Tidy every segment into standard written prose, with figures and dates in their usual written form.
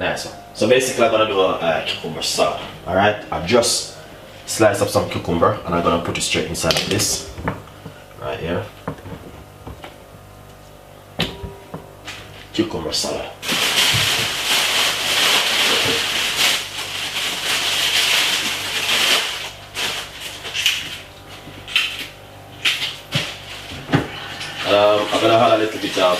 Nice one. So basically I'm gonna do a cucumber salad. Alright, I just sliced up some cucumber and I'm gonna put it straight inside of this. Right here. Cucumber salad. I'm gonna add a little bit of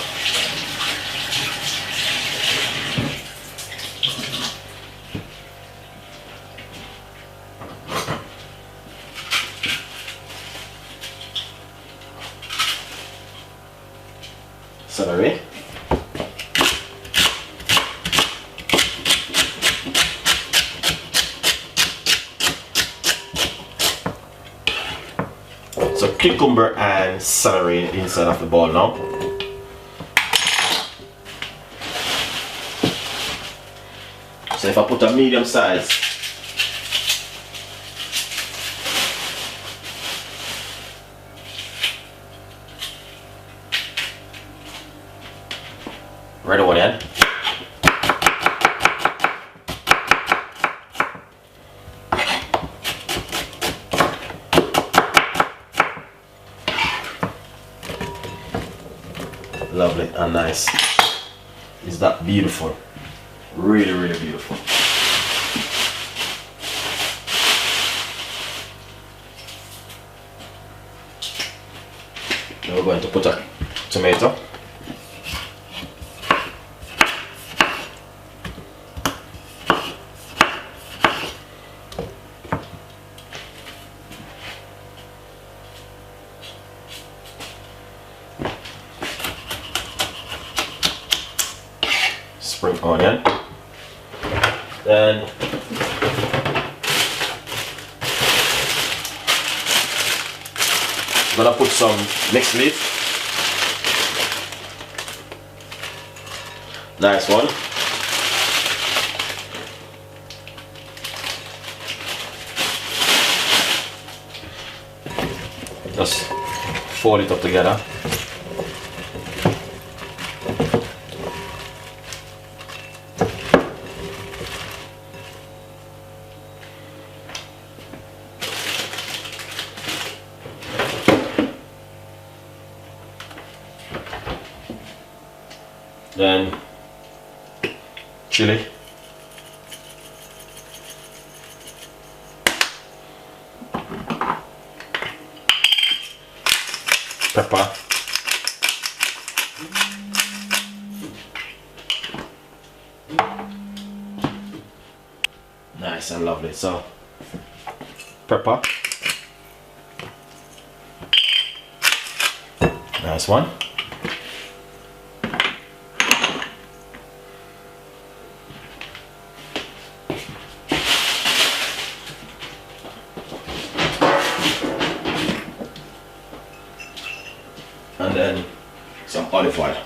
celery. So cucumber and celery inside of the bowl now. So if I put a medium size red onion, lovely and nice. Is that beautiful? Really, really beautiful. Now we're going to put a tomato. Spring onion. Then I'm gonna put some mixed leaf. Nice one. Just fold it up together. Then chili, pepper, nice and lovely. So pepper, nice one. And then some olive oil.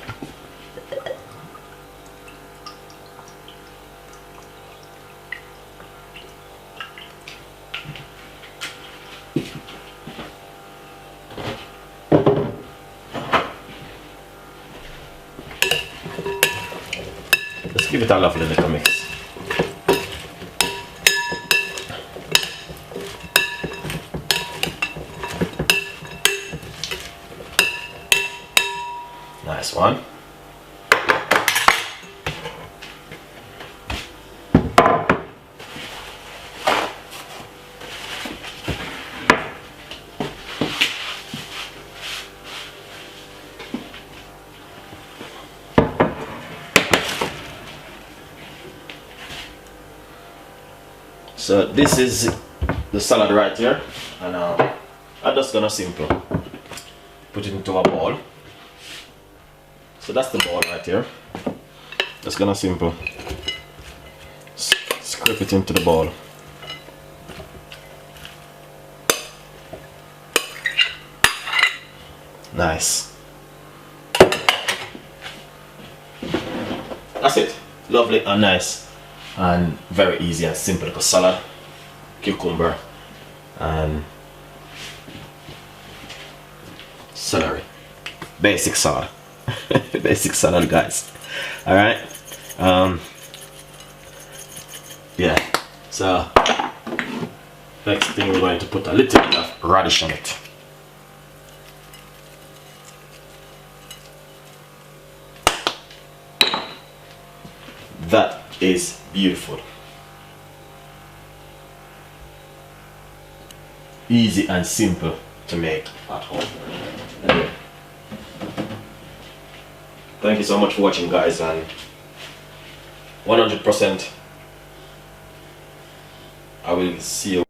Let's give it a lovely little mix. Nice one. So this is the salad right here, and I'm just gonna simple put it into a bowl. So that's the bowl right here. Just gonna simple scrape it into the bowl. Nice. That's it. Lovely and nice and very easy and simple. Because salad, cucumber and celery. Basic salad. Basic salad, guys. All right. Yeah. So next thing we're going to put a little bit of radish on it. That is beautiful. Easy and simple to make at home. Anyway, thank you so much for watching, guys, and 100% I will see you